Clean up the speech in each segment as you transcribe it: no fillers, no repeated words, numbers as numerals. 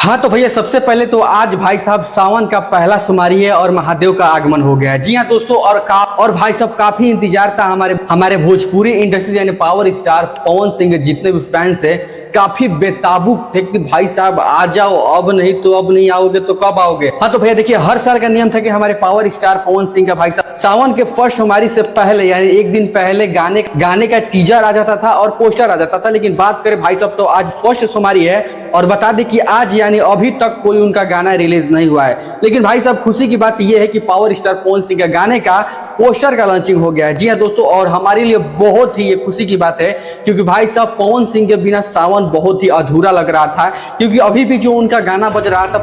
हाँ तो भैया सबसे पहले तो आज भाई साहब सावन का पहला सोमवारी है और महादेव का आगमन हो गया है। जी हाँ दोस्तों, और भाई साहब काफी इंतजार था हमारे हमारे भोजपुरी इंडस्ट्री यानी पावर स्टार पवन सिंह के जितने भी फैंस है काफी बेताबुक थे कि भाई साहब आ जाओ, अब नहीं तो अब नहीं आओगे तो कब आओगे। हाँ तो भैया देखिए, हर साल का नियम था कि हमारे पावर स्टार पवन सिंह का भाई साहब सावन के फर्स्ट सोमवारी से पहले यानी एक दिन पहले गाने का टीजर आ जाता था और पोस्टर आ जाता था। लेकिन बात करें भाई साहब तो आज फर्स्ट सोमवारी है और बता दें कि आज यानी अभी तक कोई उनका गाना रिलीज नहीं हुआ है। लेकिन भाई साहब खुशी की बात यह है कि पावर स्टार पवन सिंह का गाने का पोस्टर का लॉन्चिंग हो गया है। जी हाँ दोस्तों, और हमारे लिए बहुत ही ये खुशी की बात है क्योंकि भाई साहब पवन सिंह के बिना सावन बहुत ही अधूरा लग रहा था। क्योंकि अभी भी जो उनका गाना बज रहा था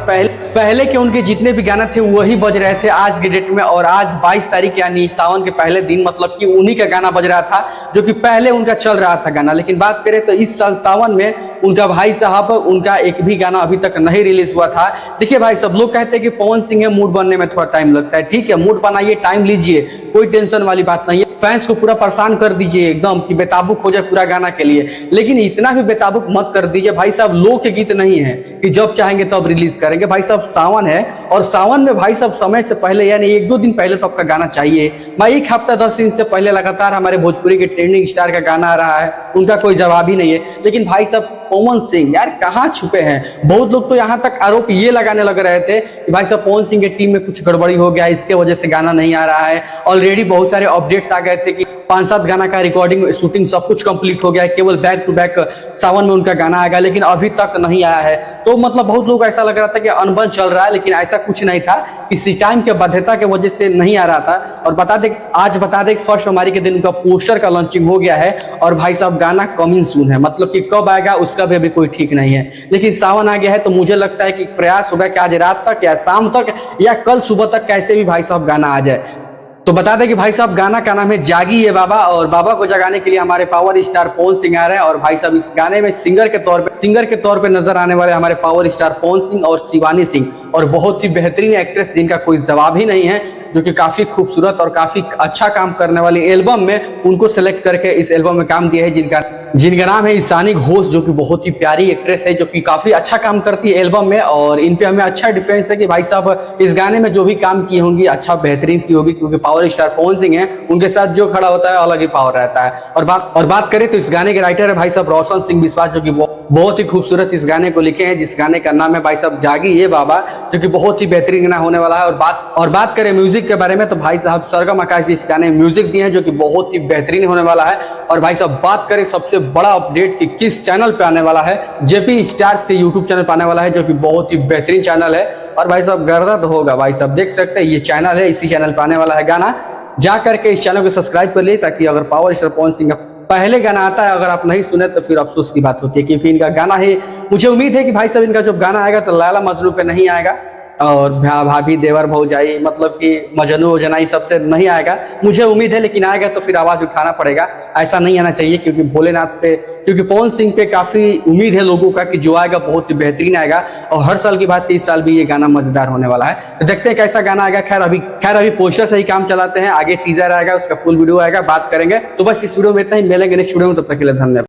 पहले के उनके जितने भी गाना थे वही बज रहे थे आज के डेट में। और आज 22 तारीख यानी सावन के पहले दिन मतलब कि उन्हीं का गाना बज रहा था जो कि पहले उनका चल रहा था गाना। लेकिन बात करें तो इस साल सावन में उनका भाई साहब उनका एक भी गाना अभी तक नहीं रिलीज हुआ था। देखिए भाई सब लोग कहते हैं कि पवन सिंह है मूड बनने में थोड़ा टाइम लगता है। ठीक है, मूड बनाइए, टाइम लीजिए, कोई टेंशन वाली बात नहीं है। फैंस को पूरा परेशान कर दीजिए एकदम कि बेताबुक हो जाए पूरा गाना के लिए, लेकिन इतना भी बेताबुक मत कर दीजिए। भाई साहब लोक के गीत नहीं है कि जब चाहेंगे तब रिलीज करेंगे। भाई साहब सावन है और सावन में भाई साहब समय से पहले यानी एक दो दिन पहले तो आपका गाना चाहिए। भाई एक हफ्ता 10 दिन से पहले लगातार हमारे भोजपुरी के ट्रेंडिंग स्टार का गाना आ रहा है, उनका कोई जवाब ही नहीं है। लेकिन भाई साहब पवन सिंह यार कहाँ छुपे हैं। बहुत लोग तो यहाँ तक आरोप ये लगाने लग रहे थे कि भाई साहब पवन सिंह की टीम में कुछ गड़बड़ी हो गया, इसके वजह से गाना नहीं आ रहा है। ऑलरेडी बहुत सारे अपडेट्स आ गए थे कि 5-7 गाना का रिकॉर्डिंग शूटिंग सब कुछ कंप्लीट हो गया है, केवल बैक टू बैक सावन में उनका गाना आएगा, लेकिन अभी तक नहीं आया है। तो मतलब बहुत लोग ऐसा लग रहा था कि अनबन चल रहा है, लेकिन ऐसा कुछ नहीं था। किसी टाइम के बाध्यता की वजह से नहीं आ रहा था। और आज बता दें फर्स्ट सोमवारी के दिन उनका पोस्टर का लॉन्चिंग हो गया है और भाई साहब गाना कमिंग सून है, मतलब कि कब आएगा उसका भी अभी कोई ठीक नहीं है। लेकिन सावन आ गया है तो मुझे लगता है कि प्रयास होगा कि आज रात तक या शाम तक या कल सुबह तक कैसे भी भाई साहब गाना आ जाए। तो बता दें कि भाई साहब गाना का नाम है जागी ये बाबा, और बाबा को जगाने के लिए हमारे पावर स्टार पवन सिंह आ रहे हैं। और भाई साहब इस गाने में सिंगर के तौर पे नजर आने वाले हमारे पावर स्टार पवन सिंह और शिवानी सिंह, और बहुत ही बेहतरीन एक्ट्रेस जिनका कोई जवाब ही नहीं है, जो कि काफी खूबसूरत और काफी अच्छा काम करने वाली एल्बम में उनको सेलेक्ट करके इस एल्बम में काम दिया है, जिनका नाम है ईशानी घोष, जो कि बहुत ही प्यारी एक्ट्रेस है, जो कि काफी अच्छा काम करती है एल्बम में। और इन पे हमें अच्छा डिफरेंस है कि भाई साहब इस गाने में जो भी काम की होंगी अच्छा बेहतरीन की होगी, क्योंकि पावर स्टार पवन सिंह है, उनके साथ जो खड़ा होता है अलग ही पावर रहता है। और बात करें तो इस गाने के राइटर है भाई साहब रोशन सिंह विश्वास, जो कि बहुत ही खूबसूरत इस गाने को लिखे हैं, जिस गाने का नाम है भाई साहब जागी ये बाबा, जो कि बहुत ही बेहतरीन गाना होने वाला है। और बात करें म्यूजिक के बारे में तो भाई साहब सरगम आकाश जी इस गाने में म्यूजिक दिए हैं, जो कि बहुत ही बेहतरीन होने वाला है। और भाई साहब बात करें सबसे बड़ा अपडेट कि किस चैनल पे आने वाला है, जेपी स्टार्स के यूट्यूब चैनल पे आने वाला है, जो कि बहुत ही बेहतरीन चैनल है। और भाई साहब गर्दा तो होगा, भाई साहब देख सकते हैं ये चैनल है, इसी चैनल पे आने वाला है गाना। जा करके इस चैनल को सब्सक्राइब कर लिए ताकि अगर पावर स्टार पवन सिंह का पहले गाना आता है अगर आप नहीं सुने तो फिर अफसोस की बात होती है, क्योंकि इनका गाना है। मुझे उम्मीद है कि भाई साहब इनका जब गाना आएगा तो लैला मजनू पे नहीं आएगा और भाभी देवर भौजाई मतलब कि मजनू जनाई सबसे नहीं आएगा, मुझे उम्मीद है। लेकिन आएगा तो फिर आवाज उठाना पड़ेगा, ऐसा नहीं आना चाहिए, क्योंकि भोलेनाथ पे क्योंकि पवन सिंह पे काफी उम्मीद है लोगों का कि जो आएगा बहुत ही बेहतरीन आएगा। और हर साल की बात इस साल भी ये गाना मजेदार होने वाला है। तो देखते हैं कैसा गाना आएगा। खैर अभी पोस्टर से ही काम चलाते हैं, आगे टीजर आएगा, उसका फुल वीडियो आएगा, बात करेंगे। तो बस इस वीडियो में इतना ही, मिलेंगे नेक्स्ट वीडियो में, तब तक के लिए धन्यवाद।